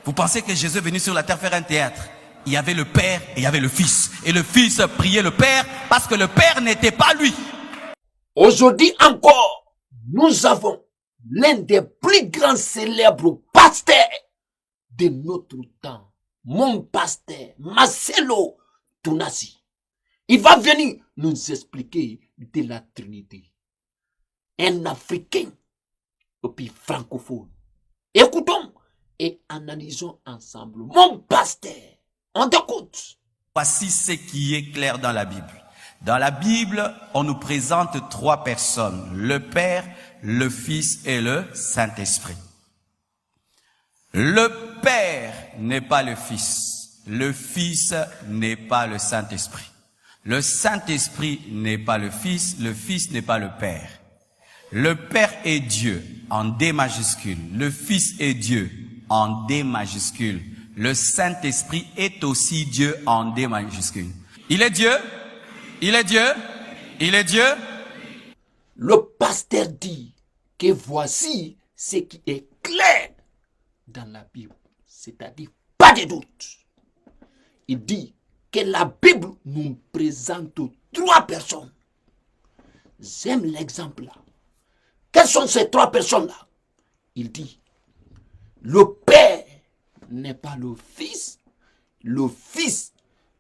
Vous pensez que Jésus est venu sur la terre faire un théâtre? Il y avait le Père et il y avait le Fils. Et le Fils priait le Père parce que le Père n'était pas lui. Aujourd'hui encore, nous avons l'un des plus grands célèbres pasteurs de notre temps. Mon pasteur, Marcelo Tounasi. Il va venir nous expliquer de la Trinité. Un Africain, et puis francophone. Écoutons et analysons ensemble. Mon pasteur, on t'écoute. Voici ce qui est clair dans la Bible. Dans la Bible, on nous présente trois personnes. Le Père, le Fils et le Saint-Esprit. Le Père n'est pas le Fils. Le Fils n'est pas le Saint-Esprit. Le Saint-Esprit n'est pas le Fils. Le Fils n'est pas le Père. Le Père est Dieu en D majuscule. Le Fils est Dieu en D majuscule. Le Saint-Esprit est aussi Dieu en D majuscule. Il est Dieu. Il est Dieu. Il est Dieu. Le pasteur dit que voici ce qui est clair dans la Bible. C'est-à-dire pas de doute. Il dit que la Bible nous présente trois personnes. J'aime l'exemple là. Quelles sont ces trois personnes-là? Il dit, le Père n'est pas le Fils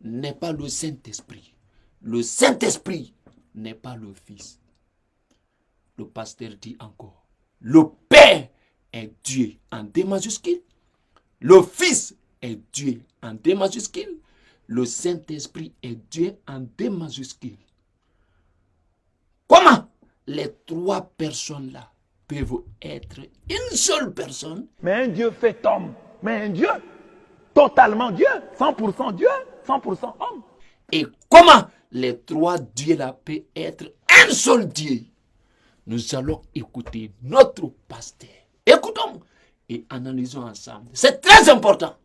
n'est pas le Saint-Esprit, le Saint-Esprit n'est pas le Fils. Le pasteur dit encore, le Père est Dieu en D majuscule, le Fils est Dieu en D majuscule, le Saint-Esprit est Dieu en D majuscule. Comment les trois personnes-là peuvent être une seule personne? Mais un Dieu fait homme. Mais un Dieu, totalement Dieu, 100% Dieu, 100% homme. Et comment les trois dieux-là peuvent être un seul Dieu? Nous allons écouter notre pasteur. Écoutons et analysons ensemble. C'est très important.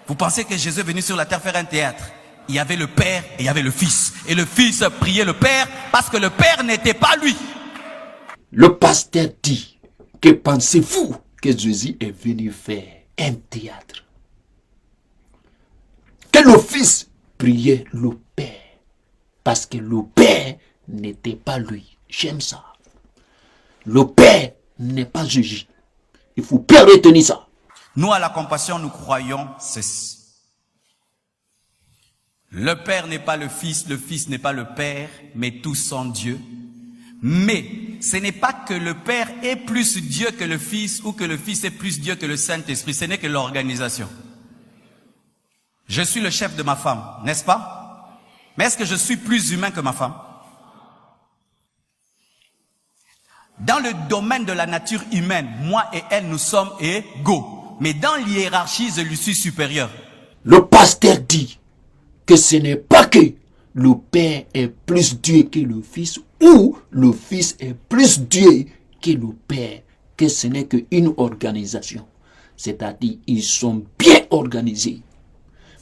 Vous pensez que Jésus est venu sur la terre faire un théâtre? Il y avait le Père et il y avait le Fils. Et le Fils priait le Père parce que le Père n'était pas lui. Le pasteur dit, que pensez-vous que Jésus est venu faire un théâtre? Que le Fils priait le Père parce que le Père n'était pas lui. J'aime ça. Le Père n'est pas Jésus. Il faut bien retenir ça. Nous, à la compassion, nous croyons ceci. Le Père n'est pas le Fils n'est pas le Père, mais tous sont Dieu. Mais ce n'est pas que le Père est plus Dieu que le Fils ou que le Fils est plus Dieu que le Saint-Esprit. Ce n'est que l'organisation. Je suis le chef de ma femme, n'est-ce pas? Mais est-ce que je suis plus humain que ma femme? Dans le domaine de la nature humaine, moi et elle, nous sommes égaux. Mais dans l'hiérarchie, je lui suis supérieur. Le pasteur dit que ce n'est pas que le Père est plus Dieu que le Fils ou le Fils est plus Dieu que le Père, que ce n'est qu'une organisation. C'est-à-dire ils sont bien organisés.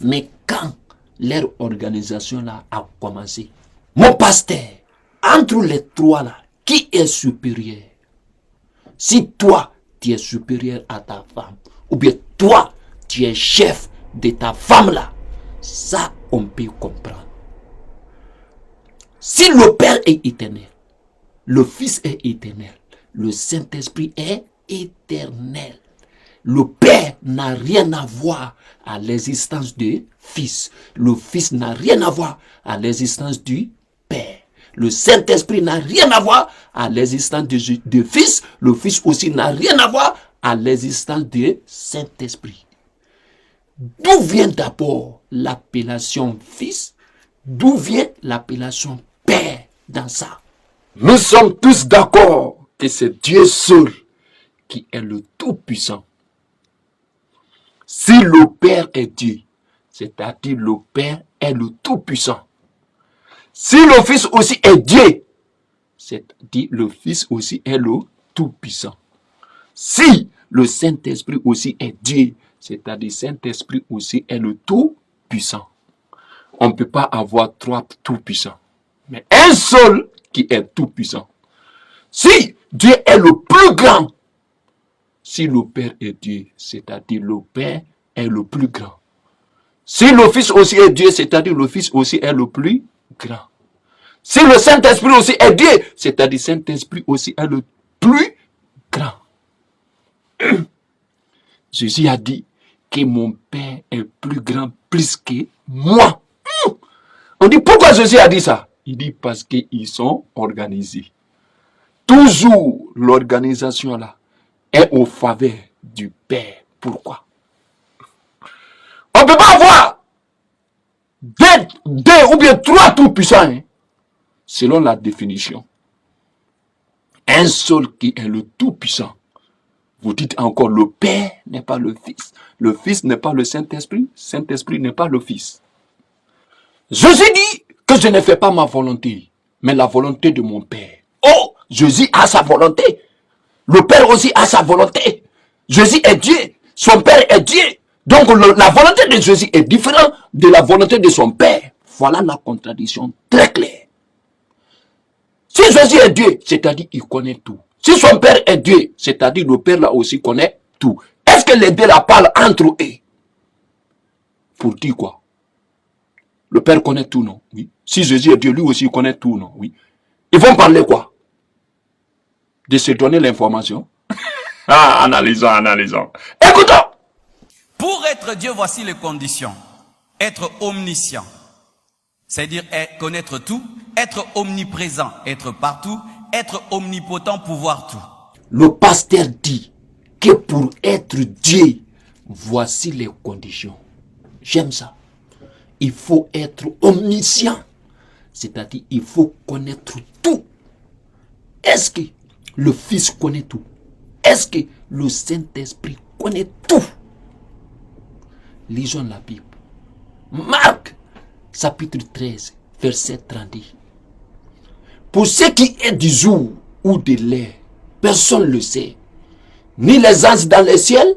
Mais quand leur organisation là a commencé, mon pasteur, entre les trois là, qui est supérieur? Si toi, tu es supérieur à ta femme, ou bien toi, tu es chef de ta femme là, ça, on peut comprendre. Si le Père est éternel, le Fils est éternel, le Saint-Esprit est éternel. Le Père n'a rien à voir à l'existence du Fils. Le Fils n'a rien à voir à l'existence du Père. Le Saint-Esprit n'a rien à voir à l'existence du Fils. Le Fils aussi n'a rien à voir à l'existence du Saint-Esprit. D'où vient d'abord l'appellation Fils? D'où vient l'appellation Père dans ça? Nous sommes tous d'accord que c'est Dieu seul qui est le Tout-Puissant. Si le Père est Dieu, c'est-à-dire le Père est le Tout-Puissant. Si le Fils aussi est Dieu, c'est-à-dire le Fils aussi est le Tout-Puissant. Si le Saint-Esprit aussi est Dieu, c'est-à-dire le Saint-Esprit aussi est le Tout-Puissant. On ne peut pas avoir trois Tout-Puissants, mais un seul qui est Tout-Puissant. Si Dieu est le plus grand, Si le Père est Dieu, c'est-à-dire le Père est le plus grand. Si le Fils aussi est Dieu, c'est-à-dire le Fils aussi est le plus grand. Si le Saint-Esprit aussi est Dieu, c'est-à-dire le Saint-Esprit aussi est le plus grand. Jésus a dit que mon Père est plus grand, plus que moi. On dit pourquoi Jésus a dit ça? Il dit parce qu'ils sont organisés. Toujours l'organisation là est au faveur du Père. Pourquoi? On ne peut pas avoir deux ou bien trois tout-puissants, hein, selon la définition. Un seul qui est le tout-puissant. Vous dites encore, le Père n'est pas le Fils. Le Fils n'est pas le Saint-Esprit. Saint-Esprit n'est pas le Fils. Jésus dit que je ne fais pas ma volonté, mais la volonté de mon Père. Oh, Jésus a sa volonté. Le Père aussi a sa volonté. Jésus est Dieu. Son Père est Dieu. Donc la volonté de Jésus est différente de la volonté de son Père. Voilà la contradiction très claire. Si Jésus est Dieu, c'est-à-dire qu'il connaît tout. Si son Père est Dieu, c'est-à-dire le Père là aussi connaît tout. Est-ce que les deux là parlent entre eux? Pour dire quoi? Le Père connaît tout, non? Oui. Si Jésus est Dieu, lui aussi connaît tout, non? Oui. Ils vont parler quoi? De se donner l'information? Ah, analysons. Écoutons! Pour être Dieu, voici les conditions. Être omniscient, c'est-à-dire connaître tout. Être omniprésent, être partout. Être omnipotent, pouvoir tout. Le pasteur dit que pour être Dieu, voici les conditions. J'aime ça. Il faut être omniscient, c'est-à-dire il faut connaître tout. Est-ce que le Fils connaît tout? Est-ce que le Saint-Esprit connaît tout? Lisons la Bible. Marc, chapitre 13, verset 30. Pour ce qui est du jour ou de l'heure, personne ne le sait. Ni les anges dans le ciel,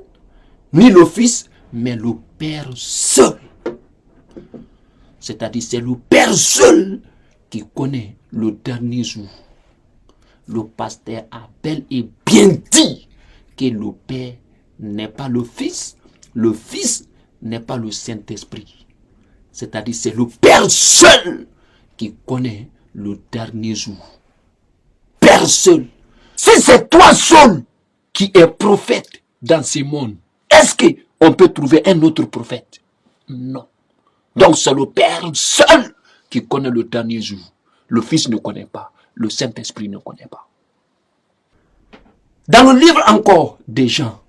ni le Fils, mais le Père seul. C'est-à-dire c'est le Père seul qui connaît le dernier jour. Le pasteur a bel et bien dit que le Père n'est pas le Fils n'est pas le Saint-Esprit. C'est-à-dire c'est le Père seul qui connaît le dernier jour. Père seul. Si c'est toi seul qui es prophète dans ce monde, est-ce qu'on peut trouver un autre prophète? Non. Donc c'est le Père seul qui connaît le dernier jour. Le Fils ne connaît pas. Le Saint-Esprit ne connaît pas. Dans le livre encore des Jean,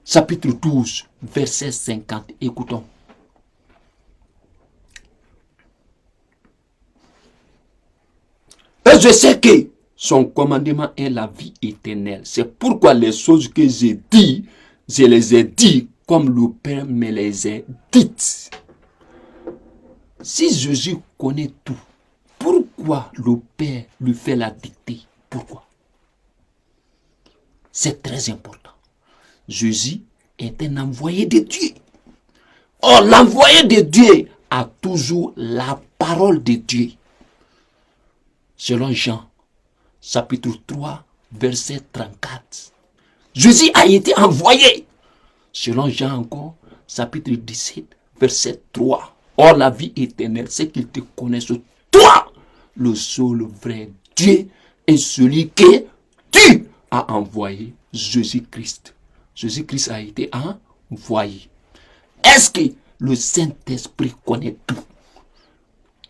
chapitre 12, verset 50, écoutons. Et je sais que son commandement est la vie éternelle. C'est pourquoi les choses que j'ai dit, je les ai dit comme le Père me les a dites. Si Jésus connaît tout, pourquoi le Père lui fait la dictée? Pourquoi? C'est très important. Jésus est un envoyé de Dieu. Or, l'envoyé de Dieu a toujours la parole de Dieu. Selon Jean, chapitre 3, verset 34. Jésus a été envoyé. Selon Jean encore, chapitre 17, verset 3. Or, la vie éternelle, c'est qu'ils te connaissent, toi, le seul vrai Dieu, et celui que tu as envoyé, Jésus-Christ. Jésus-Christ a été envoyé. Est-ce que le Saint-Esprit connaît tout?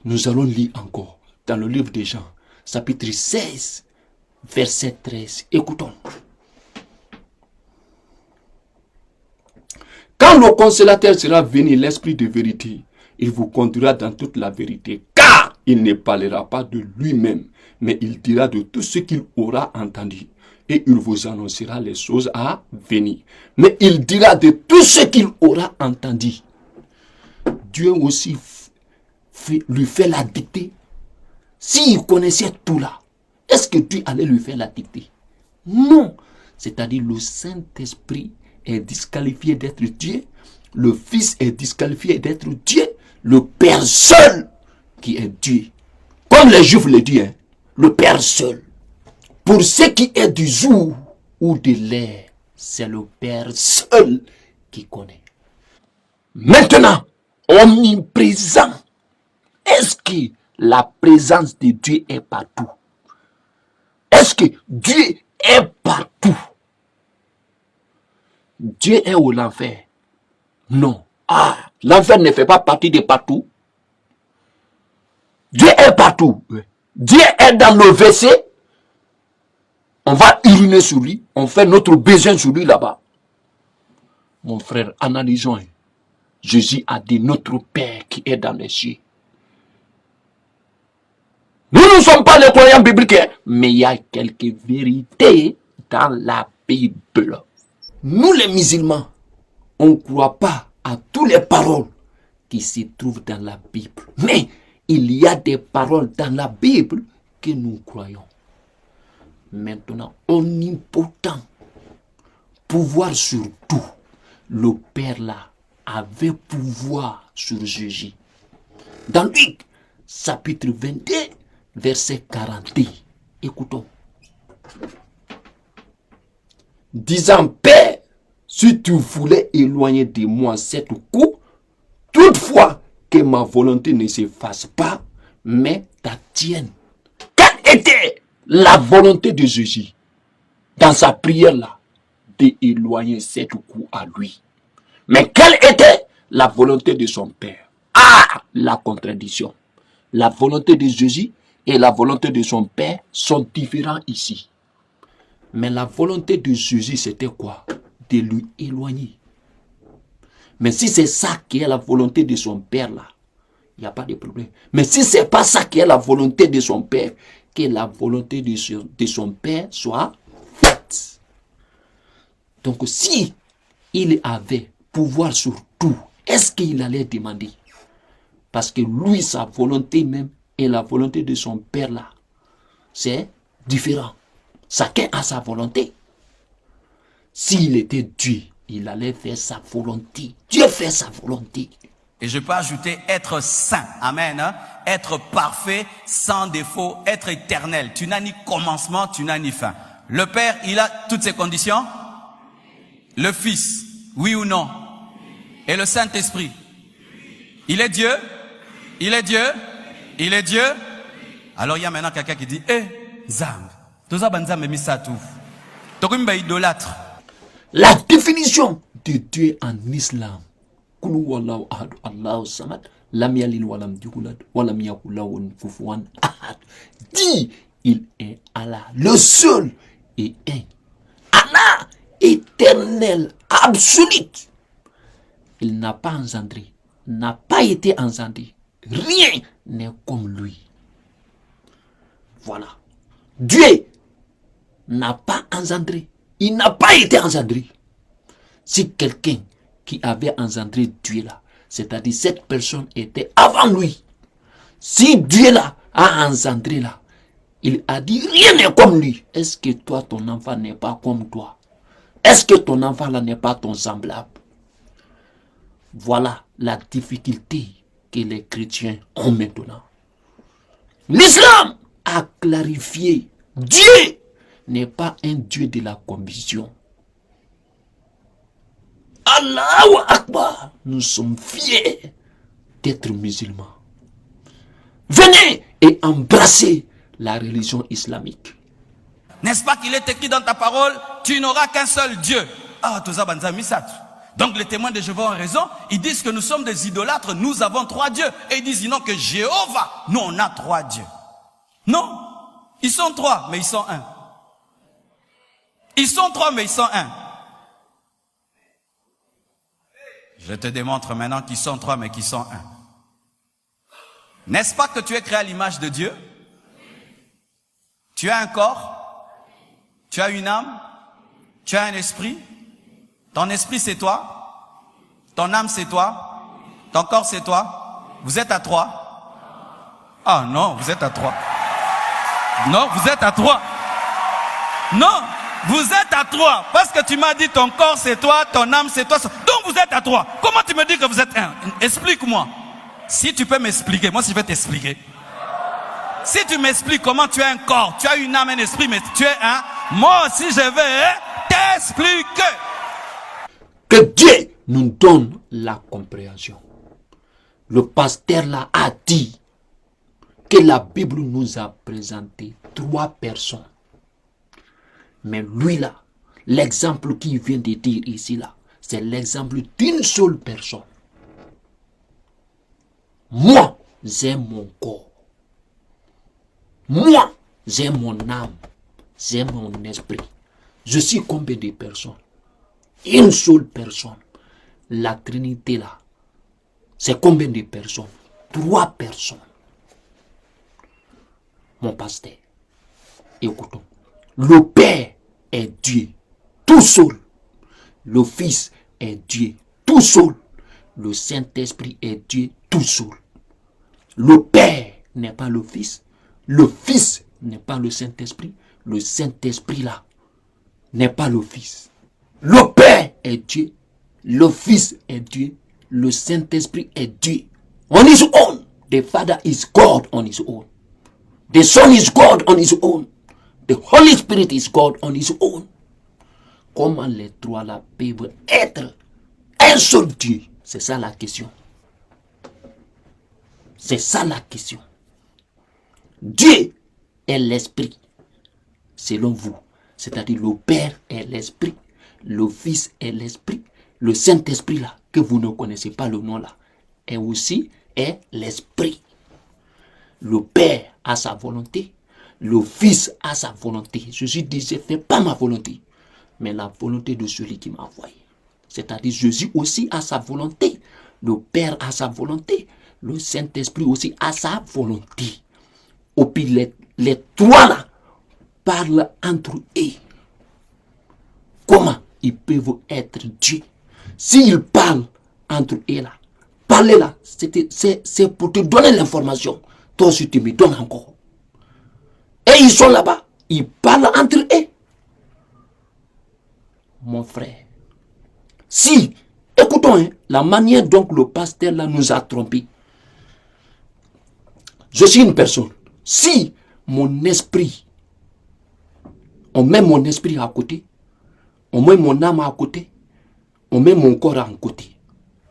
Nous allons lire encore dans le livre de Jean, chapitre 16, verset 13. Écoutons. Quand le consolateur sera venu, l'Esprit de vérité, il vous conduira dans toute la vérité, car il ne parlera pas de lui-même, mais il dira de tout ce qu'il aura entendu, et il vous annoncera les choses à venir. Mais il dira de tout ce qu'il aura entendu. Dieu aussi lui fait la dictée. S'il connaissait tout là, est-ce que Dieu allait lui faire la dictée? Non. C'est-à-dire le Saint-Esprit est disqualifié d'être Dieu, le Fils est disqualifié d'être Dieu, le Père seul qui est Dieu. Comme les Juifs le disent, le Père seul. Pour ce qui est du jour ou de l'heure, c'est le Père seul qui connaît. Maintenant, omniprésent. Est-ce que la présence de Dieu est partout? Est-ce que Dieu est partout? Dieu est où l'enfer? Non. Ah, l'enfer ne fait pas partie de partout. Dieu est partout. Dieu est dans le WC. On va uriner sur lui. On fait notre besoin sur lui là-bas. Mon frère, analysons. Jésus a dit notre Père qui est dans les cieux. Nous ne sommes pas les croyants bibliques, mais il y a quelques vérités dans la Bible. Nous les musulmans, on ne croit pas à toutes les paroles qui se trouvent dans la Bible. Mais il y a des paroles dans la Bible que nous croyons. Maintenant, omnipotent, pouvoir sur tout. Le Père là avait pouvoir sur Jésus. Dans Luc, chapitre 22, verset 42. Écoutons. Disant, Père, si tu voulais éloigner de moi cette coupe, toutefois que ma volonté ne se fasse pas, mais ta tienne. Quelle était la volonté de Jésus dans sa prière là, d'éloigner cette coupe à lui? Mais quelle était la volonté de son Père? Ah, la contradiction. La volonté de Jésus et la volonté de son Père sont différents ici. Mais la volonté de Jésus, c'était quoi? De lui éloigner. Mais si c'est ça qui est la volonté de son Père là, il n'y a pas de problème. Mais si ce n'est pas ça qui est la volonté de son Père, que la volonté de son Père soit faite. Donc si il avait pouvoir sur tout, est-ce qu'il allait demander? Parce que lui, sa volonté même et la volonté de son Père là, c'est différent. Chacun a sa volonté. S'il était Dieu, il allait faire sa volonté. Dieu fait sa volonté. Et je peux ajouter être saint. Amen. Hein? Être parfait, sans défaut, être éternel. Tu n'as ni commencement, tu n'as ni fin. Le Père, il a toutes ces conditions. Le Fils, oui ou non? Et le Saint-Esprit, il est Dieu? Il est Dieu? Il est Dieu? Alors il y a maintenant quelqu'un qui dit, Zam, idolâtre. La définition de Dieu en islam, dit, il est Allah, le seul et un. Allah, éternel, absolu. Il n'a pas engendré, n'a pas été engendré. Rien n'est comme lui. Voilà. Dieu n'a pas engendré. Il n'a pas été engendré. Si quelqu'un qui avait engendré Dieu là, c'est-à-dire cette personne était avant lui. Si Dieu là a engendré là, il a dit rien n'est comme lui. Est-ce que toi, ton enfant n'est pas comme toi? Est-ce que ton enfant là n'est pas ton semblable? Voilà la difficulté que les chrétiens ont maintenant. L'islam a clarifié. Dieu n'est pas un Dieu de la commission. Allahu Akbar. Nous sommes fiers d'être musulmans. Venez et embrassez la religion islamique. N'est-ce pas qu'il est écrit dans ta parole, tu n'auras qu'un seul Dieu? Ah, tout ça, donc les témoins de Jéhovah ont raison. Ils disent que nous sommes des idolâtres, nous avons 3 dieux. Et ils disent non que Jéhovah, nous on a 3 dieux. Non, ils sont 3, mais ils sont 1. Ils sont 3, mais ils sont 1. Je te démontre maintenant qu'ils sont 3, mais qu'ils sont 1. N'est-ce pas que tu es créé à l'image de Dieu? Tu as un corps, tu as une âme, tu as un esprit. Ton esprit c'est toi, ton âme c'est toi, ton corps c'est toi. Vous êtes à 3. Ah non, vous êtes à 3. Non, vous êtes à 3. Non, vous êtes à 3. Parce que tu m'as dit ton corps c'est toi, ton âme c'est toi. Donc vous êtes à 3. Comment tu me dis que vous êtes 1? Explique-moi. Si tu peux m'expliquer, moi si je vais t'expliquer. Si tu m'expliques comment tu as un corps, tu as une âme, un esprit, mais tu es un, moi aussi je vais Explique. Que Dieu nous donne la compréhension. Le pasteur là a dit que la Bible nous a présenté 3 personnes. Mais lui là, l'exemple qu'il vient de dire ici là, c'est l'exemple d'une seule personne. Moi, j'ai mon corps. Moi, j'ai mon âme. J'ai mon esprit. Je suis combien de personnes? Une seule personne. La Trinité là, c'est combien de personnes? 3 personnes. Mon pasteur, écoutons. Le Père est Dieu, tout seul. Le Fils est Dieu, tout seul. Le Saint-Esprit est Dieu, tout seul. Le Père n'est pas le Fils. Le Fils n'est pas le Saint-Esprit. Le Saint-Esprit là n'est pas le Fils. Le Père est Dieu. Le Fils est Dieu. Le Saint-Esprit est Dieu. On his own. The Father is God on his own. The Son is God on his own. The Holy Spirit is God on his own. Comment les 3 là peuvent être un seul Dieu? C'est ça la question. C'est ça la question. Dieu est l'Esprit, selon vous. C'est-à-dire le Père est l'Esprit, le Fils est l'Esprit, le Saint-Esprit là, que vous ne connaissez pas le nom là, est aussi l'Esprit. Le Père a sa volonté, le Fils a sa volonté. Jésus disait, fais pas ma volonté, mais la volonté de celui qui m'a envoyé. C'est-à-dire Jésus aussi a sa volonté, le Père a sa volonté, le Saint-Esprit aussi a sa volonté. Et puis les 3 là parlent entre eux. Comment ils peuvent être Dieu? S'ils parlent entre eux là, parler là, c'est pour te donner l'information. Toi aussi tu me donnes encore. Et ils sont là-bas, ils parlent entre eux. Mon frère, si, écoutons hein, la manière dont le pasteur là nous a trompés. Je suis une personne. Si mon esprit, on met mon esprit à côté, on met mon âme à côté, on met mon corps à côté,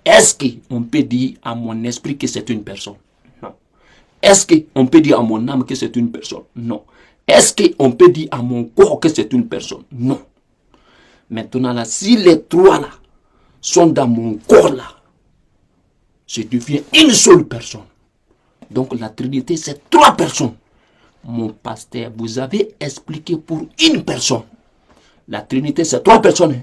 est-ce qu'on peut dire à mon esprit que c'est une personne? Non. Est-ce qu'on peut dire à mon âme que c'est une personne? Non. Est-ce qu'on peut dire à mon corps que c'est une personne? Non. Maintenant là, si les 3 là sont dans mon corps là, je deviens une seule personne. Donc la Trinité, c'est 3 personnes. Mon pasteur, vous avez expliqué pour une personne. La Trinité, c'est 3 personnes.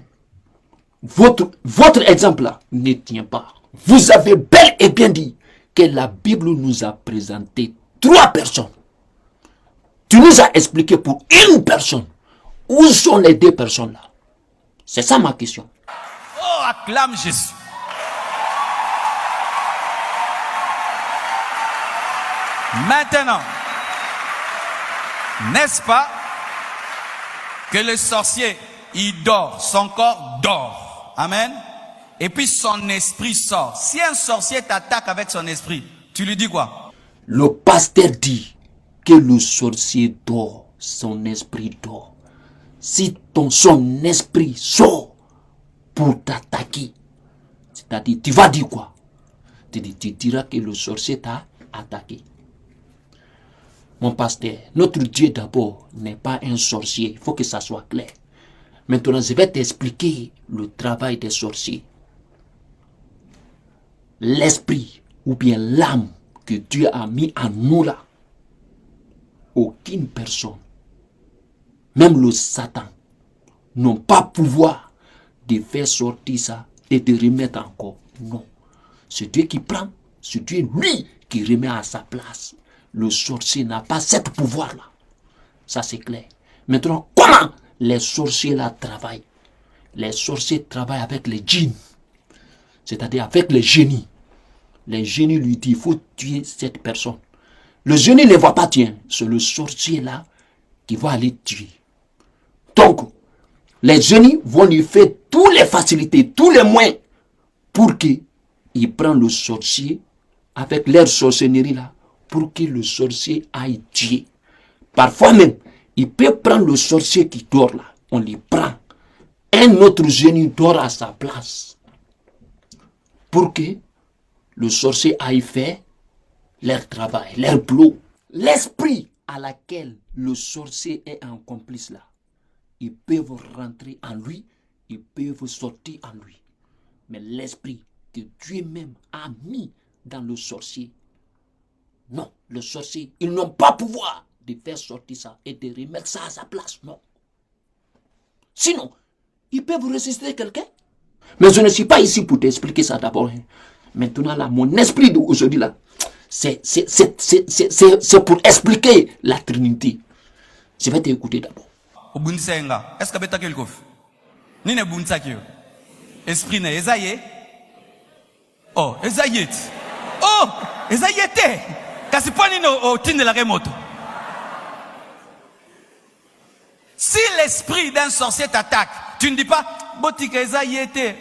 Votre exemple là ne tient pas. Vous avez bel et bien dit que la Bible nous a présenté 3 personnes. Tu nous as expliqué pour une personne. Où sont les 2 personnes là? C'est ça ma question. Oh, acclame Jésus. Maintenant, n'est-ce pas que le sorcier, il dort, son corps dort. Amen. Et puis son esprit sort. Si un sorcier t'attaque avec son esprit, tu lui dis quoi? Le pasteur dit que le sorcier dort, son esprit dort. Si son esprit sort pour t'attaquer, c'est-à-dire tu vas dire quoi? Tu diras que le sorcier t'a attaqué. Mon pasteur, notre Dieu d'abord n'est pas un sorcier. Il faut que ça soit clair. Maintenant, je vais t'expliquer le travail des sorciers. L'esprit ou bien l'âme que Dieu a mis en nous là, aucune personne, même le Satan, n'ont pas pouvoir de faire sortir ça et de remettre encore. Non. C'est Dieu qui prend, c'est Dieu lui qui remet à sa place. Le sorcier n'a pas ce pouvoir-là. Ça, c'est clair. Maintenant, comment les sorciers là travaillent? Les sorciers travaillent avec les djinns, c'est-à-dire avec les génies. Les génies lui disent, il faut tuer cette personne. Le génie ne va pas tuer, c'est le sorcier là qui va aller tuer. Donc, les génies vont lui faire toutes les facilités, tous les moyens pour qu'il prenne le sorcier avec leur sorcellerie là, pour que le sorcier aille tuer. Parfois même, il peut prendre le sorcier qui dort là, on le prend. un autre génie dort à sa place pour que le sorcier aille faire leur travail, leur boulot. L'esprit à laquelle le sorcier est un complice là, ils peuvent rentrer en lui, ils peuvent sortir en lui. Mais l'esprit que Dieu même a mis dans le sorcier, non, le sorcier, ils n'ont pas pouvoir de faire sortir ça et de remettre ça à sa place, non. Sinon, ils peuvent résister quelqu'un. Mais je ne suis pas ici pour t'expliquer ça d'abord. Maintenant, là, mon esprit d'aujourd'hui, là, c'est pour expliquer la Trinité. Je vais t'écouter d'abord. Est-ce que tu as quelque chose? Ni ne buntsaki. Esprit ne ezaye. Oh, ezaye. Oh, ezaye te. Kasi poni no tinde la remoto. Si l'esprit d'un sorcier t'attaque, tu ne dis pas botika ezaye te.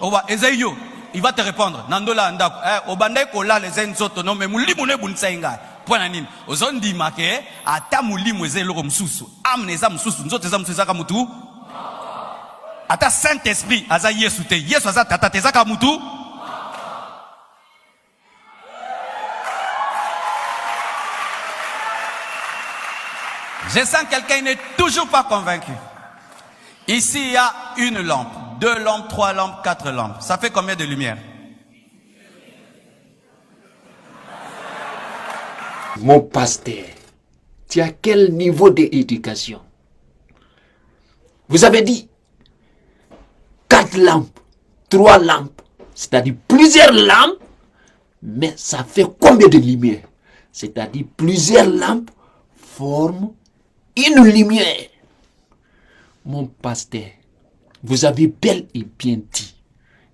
Oba ezayo. Il va te répondre. Nandola ndako. Obandai kola les enzoto no me mulimu ne buntsainga. Point nini. Ozondi make ata mulimu ezelo msusu. Amne eza msusu nzoto eza msusu mutu. Ata Saint-Esprit aza Yesu te. Yesu aza tata te zaka mutu. Je sens quelqu'un n'est toujours pas convaincu. Ici, il y a une lampe, 2 lampes, 3 lampes, 4 lampes. Ça fait combien de lumière? Mon pasteur, tu as quel niveau d'éducation? Vous avez dit 4 lampes, 3 lampes, c'est-à-dire plusieurs lampes, mais ça fait combien de lumière? C'est-à-dire plusieurs lampes forment une lumière. Mon pasteur, vous avez bel et bien dit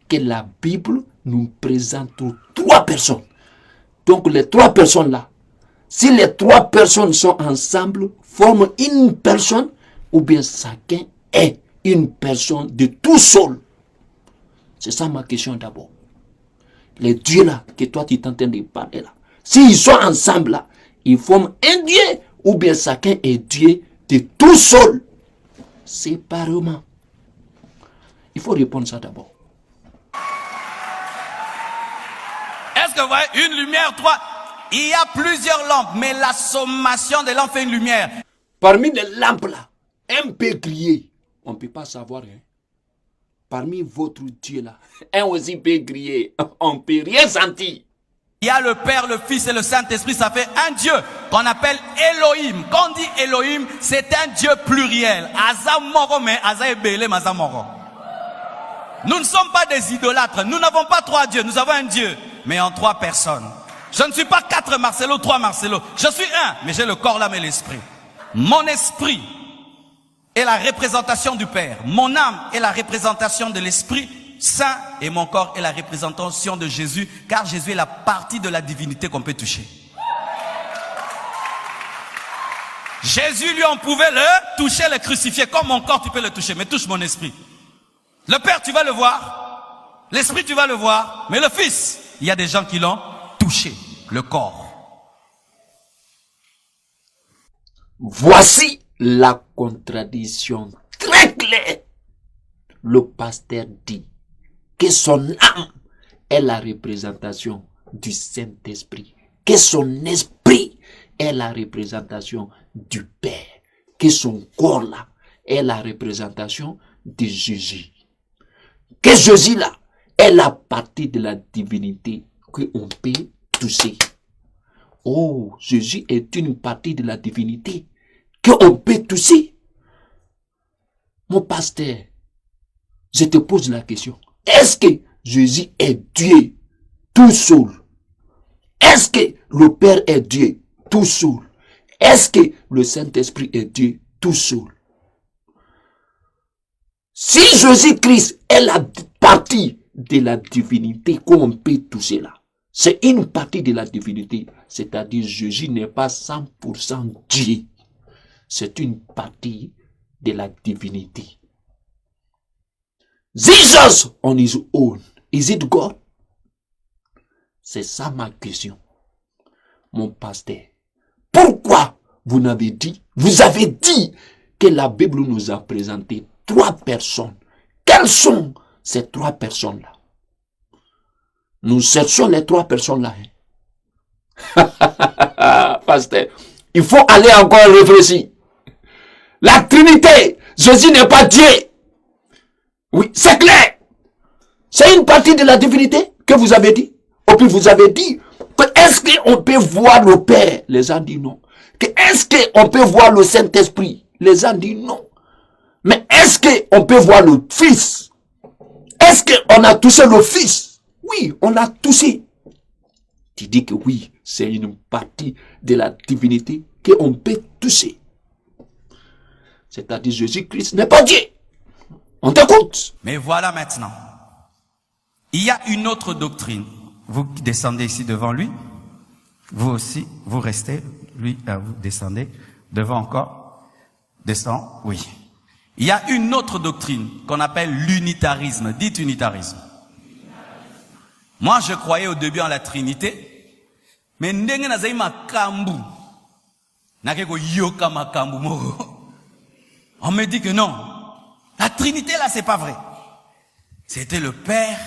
que la Bible nous présente 3 personnes. Donc les 3 personnes là, si les 3 personnes sont ensemble, forment une personne, ou bien chacun est une personne de tout seul. C'est ça ma question d'abord. Les dieux là, que toi tu es en train de parler là, s'ils sont ensemble là, ils forment un Dieu, ou bien chacun est Dieu de tout seul, séparément. Il faut répondre ça d'abord. Est-ce que vous voyez une lumière, 3? Il y a plusieurs lampes, mais la sommation des lampes fait une lumière. Parmi les lampes là, un peut griller. On ne peut pas savoir. Hein. Parmi votre Dieu là, un aussi peut griller. On ne peut rien sentir. Il y a le Père, le Fils et le Saint-Esprit, ça fait un Dieu qu'on appelle Elohim. Quand on dit Elohim, c'est un Dieu pluriel. Azamoro, mais Azaebele, Mazamoro. Nous ne sommes pas des idolâtres. Nous n'avons pas 3 dieux. Nous avons un Dieu, mais en 3 personnes. Je ne suis pas 4 Marcelo, 3 Marcelo. Je suis un, mais j'ai le corps, l'âme et l'esprit. Mon esprit est la représentation du Père. Mon âme est la représentation de l'Esprit Saint et mon corps est la représentation de Jésus, car Jésus est la partie de la divinité qu'on peut toucher. Jésus, lui, on pouvait le toucher, le crucifier. Comme mon corps, tu peux le toucher, mais touche mon esprit. Le Père, tu vas le voir. L'Esprit, tu vas le voir. Mais le Fils, il y a des gens qui l'ont touché, le corps. Voici la contradiction très claire. Le pasteur dit que son âme est la représentation du Saint-Esprit, que son esprit est la représentation du Père, que son corps là est la représentation de Jésus, que Jésus là est la partie de la divinité qu'on peut toucher. Oh, Jésus est une partie de la divinité qu'on peut toucher. Mon pasteur, je te pose la question. Est-ce que Jésus est Dieu tout seul? Est-ce que le Père est Dieu tout seul? Est-ce que le Saint-Esprit est Dieu tout seul? Si Jésus-Christ est la partie de la divinité qu'on peut toucher là, c'est une partie de la divinité, c'est-à-dire Jésus n'est pas 100% Dieu. C'est une partie de la divinité. Jesus on his own, is it God? C'est ça ma question, mon pasteur. Pourquoi vous avez dit que la Bible nous a présenté 3 personnes Quelles sont ces 3 personnes-là? Nous cherchons les 3 personnes-là. Pasteur, il faut aller encore réfléchir. La Trinité, Jésus n'est pas Dieu. Oui, c'est clair. C'est une partie de la divinité que vous avez dit. Et puis vous avez dit, est-ce qu'on peut voir le Père? Les gens disent non. Est-ce qu'on peut voir le Saint-Esprit? Les gens disent non. Mais est-ce qu'on peut voir le Fils? Est-ce qu'on a touché le Fils? Oui, on l'a touché. Tu dis que oui, c'est une partie de la divinité qu'on peut toucher. C'est-à-dire Jésus-Christ n'est pas Dieu. On t'écoute. Mais voilà maintenant. Il y a une autre doctrine. Vous descendez ici devant lui. Vous aussi, vous restez. Lui, vous descendez. Devant encore. Descend, oui. Il y a une autre doctrine qu'on appelle l'unitarisme. Dites unitarisme. Moi, je croyais au début en la Trinité. Mais ndenge nazai makambu. Nakeko yoka makambu mo. On me dit que non. La Trinité là, c'est pas vrai. C'était le Père.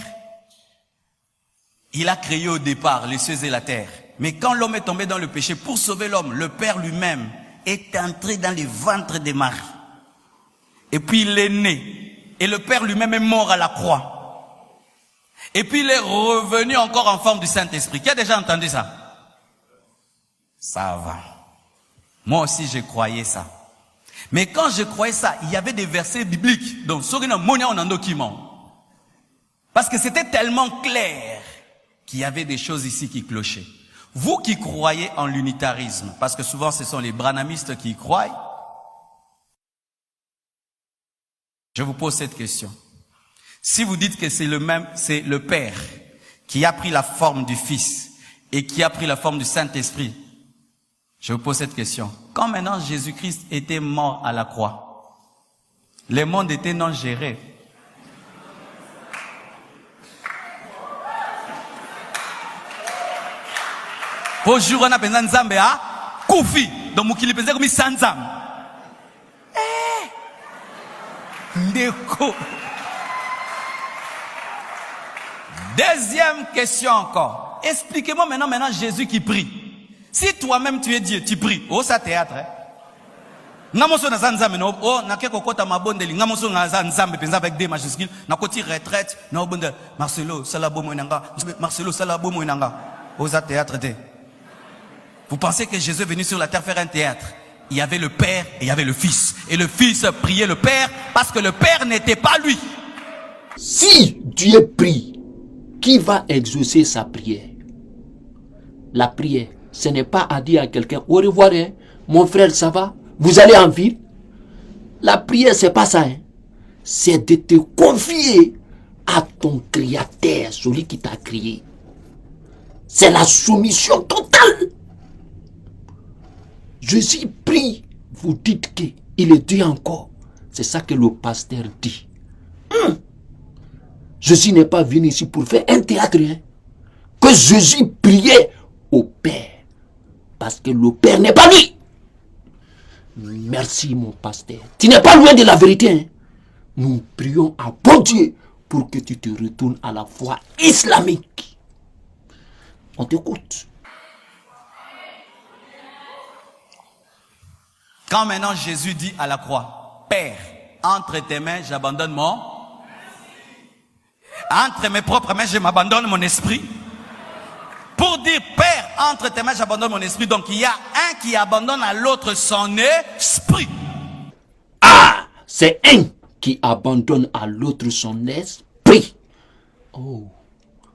Il a créé au départ les cieux et la terre. Mais quand l'homme est tombé dans le péché, pour sauver l'homme, le Père lui-même est entré dans les ventres des Maries. Et puis il est né. Et le Père lui-même est mort à la croix. Et puis il est revenu encore en forme du Saint-Esprit. Qui a déjà entendu ça? Ça va. Moi aussi, je croyais ça. Mais quand je croyais ça, il y avait des versets bibliques. Donc, parce que c'était tellement clair qu'il y avait des choses ici qui clochaient. Vous qui croyez en l'unitarisme, parce que souvent ce sont les branhamistes qui y croient, je vous pose cette question. Si vous dites que c'est le Père qui a pris la forme du Fils et qui a pris la forme du Saint-Esprit, je vous pose cette question. Quand maintenant Jésus-Christ était mort à la croix, le monde était non géré. Aujourd'hui, on a besoin de Nzambe à Koufi. Donc, mukili penze comme sans Nzambe. Ndeko. Deuxième question encore. Expliquez-moi maintenant Jésus qui prie. Si toi-même tu es Dieu, tu pries. Oh, ça théâtre. Ngamoso na Nzambe no. Oh, na keko kota mabondeli. Ngamoso na Nzambe penza avec des majuscules. Na koti retraite. Na obonde Marcelo salabo moinanga. Marcelo salabo moinanga. Oh, ça théâtre te. Vous pensez que Jésus est venu sur la terre faire un théâtre? Il y avait le Père et il y avait le Fils. Et le Fils priait le Père parce que le Père n'était pas lui. Si Dieu prie, qui va exaucer sa prière? La prière, ce n'est pas à dire à quelqu'un, au revoir, hein, mon frère, ça va? Vous allez en ville? La prière, c'est pas ça. Hein. C'est de te confier à ton Créateur, celui qui t'a créé. C'est la soumission totale. Jésus prie, vous dites qu'il est Dieu encore. C'est ça que le pasteur dit. Jésus n'est pas venu ici pour faire un théâtre. Hein. Que Jésus priait au Père. Parce que le Père n'est pas lui. Merci mon pasteur. Tu n'es pas loin de la vérité. Hein. Nous prions à bon Dieu pour que tu te retournes à la foi islamique. On t'écoute. Quand maintenant Jésus dit à la croix, Père, entre tes mains, j'abandonne mon... Entre mes propres mains, je m'abandonne mon esprit. Pour dire, Père, entre tes mains, j'abandonne mon esprit. Donc, il y a un qui abandonne à l'autre son esprit. Ah, c'est un qui abandonne à l'autre son esprit. Oh,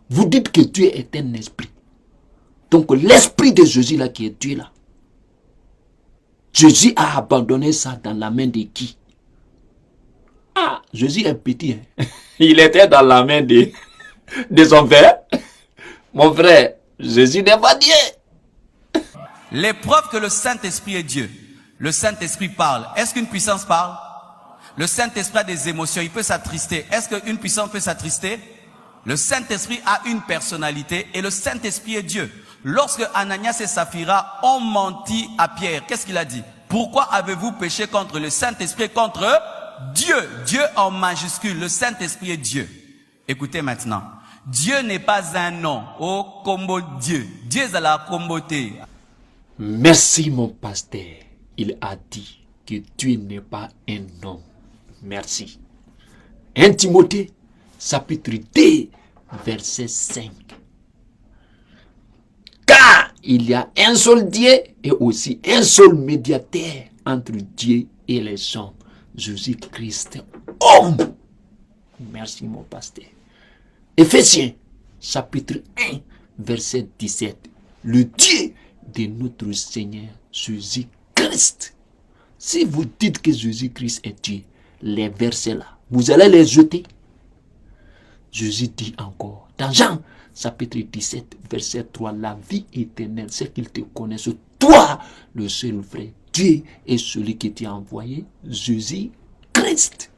vous dites que Dieu est un esprit. Donc, l'esprit de Jésus là, qui est Dieu là. Jésus a abandonné ça dans la main de qui? Ah, Jésus est petit. Hein? Il était dans la main de son père. Mon frère, Jésus n'est pas Dieu. Les preuves que le Saint-Esprit est Dieu. Le Saint-Esprit parle. Est-ce qu'une puissance parle? Le Saint-Esprit a des émotions. Il peut s'attrister. Est-ce qu'une puissance peut s'attrister? Le Saint-Esprit a une personnalité et le Saint-Esprit est Dieu. Lorsque Ananias et Saphira ont menti à Pierre, qu'est-ce qu'il a dit? Pourquoi avez-vous péché contre le Saint-Esprit et contre Dieu en majuscule, le Saint-Esprit est Dieu. Écoutez maintenant. Dieu n'est pas un nom. Oh, combo Dieu. Dieu est à la comboté. Merci mon pasteur. Il a dit que Dieu n'est pas un homme. Merci. 1 Timothée, chapitre 2, verset 5. Car il y a un seul Dieu et aussi un seul médiateur entre Dieu et les hommes, Jésus-Christ, homme. Merci mon pasteur. Éphésiens, chapitre 1, verset 17. Le Dieu de notre Seigneur Jésus-Christ. Si vous dites que Jésus-Christ est Dieu, les versets là, vous allez les jeter. Jésus dit encore, dans Jean, chapitre 17, verset 3, la vie éternelle, c'est qu'ils te connaissent, toi, le seul vrai Dieu, et celui qui t'a envoyé, Jésus-Christ.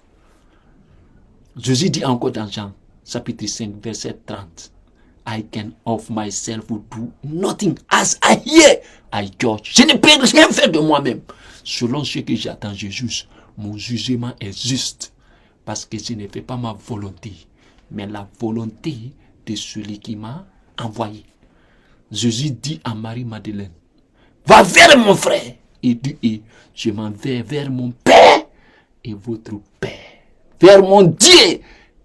Jésus dit encore dans Jean, chapitre 5, verset 30, I can of myself do nothing as I hear, I judge. Je ne peux rien faire de moi-même. Selon ce que j'attends Jésus, mon jugement est juste, parce que je ne fais pas ma volonté, mais la volonté de celui qui m'a envoyé. Jésus dit à Marie-Madeleine, va vers mon frère. Il dit, et je m'en vais vers mon Père et votre Père, vers mon Dieu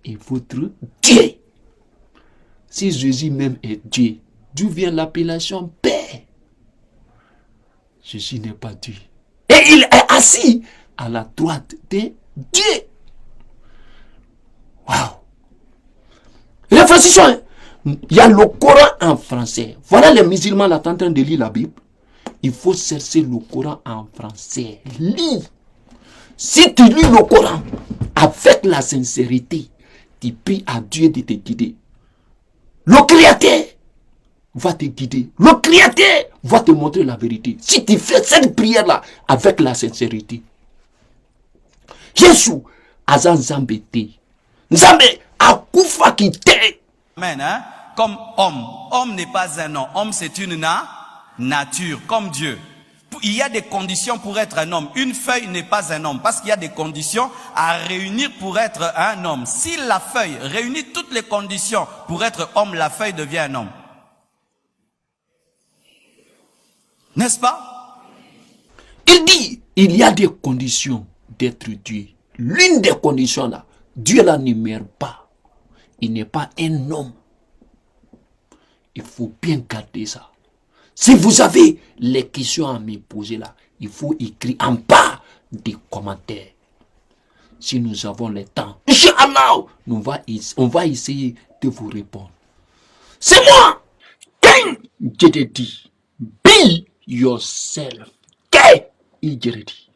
et votre Dieu. Si Jésus même est Dieu, d'où vient l'appellation Père? Jésus n'est pas Dieu. Et il est assis à la droite de Dieu. Waouh! Réfléchissons. Il y a le Coran en français. Voilà les musulmans là en train de lire la Bible. Il faut chercher le Coran en français. Lis. Si tu lis le Coran avec la sincérité, tu pries à Dieu de te guider. Le Créateur va te guider. Le Créateur va te montrer la vérité. Si tu fais cette prière-là avec la sincérité. Jésus, Azan Zambete. Nzambe, akufa kite. Amen. Hein? Comme homme. Homme n'est pas un nom. Homme, c'est une nature, comme Dieu. Il y a des conditions pour être un homme. Une feuille n'est pas un homme, parce qu'il y a des conditions à réunir pour être un homme. Si la feuille réunit toutes les conditions pour être homme, la feuille devient un homme. N'est-ce pas? Il dit, il y a des conditions d'être Dieu. L'une des conditions là, Dieu la numéro pas. Il n'est pas un homme. Il faut bien garder ça. Si vous avez les questions à me poser là, il faut écrire en bas des commentaires. Si nous avons le temps, Inch'Allah, on va essayer de vous répondre. C'est moi. Je te dis, be yourself. Je te dis.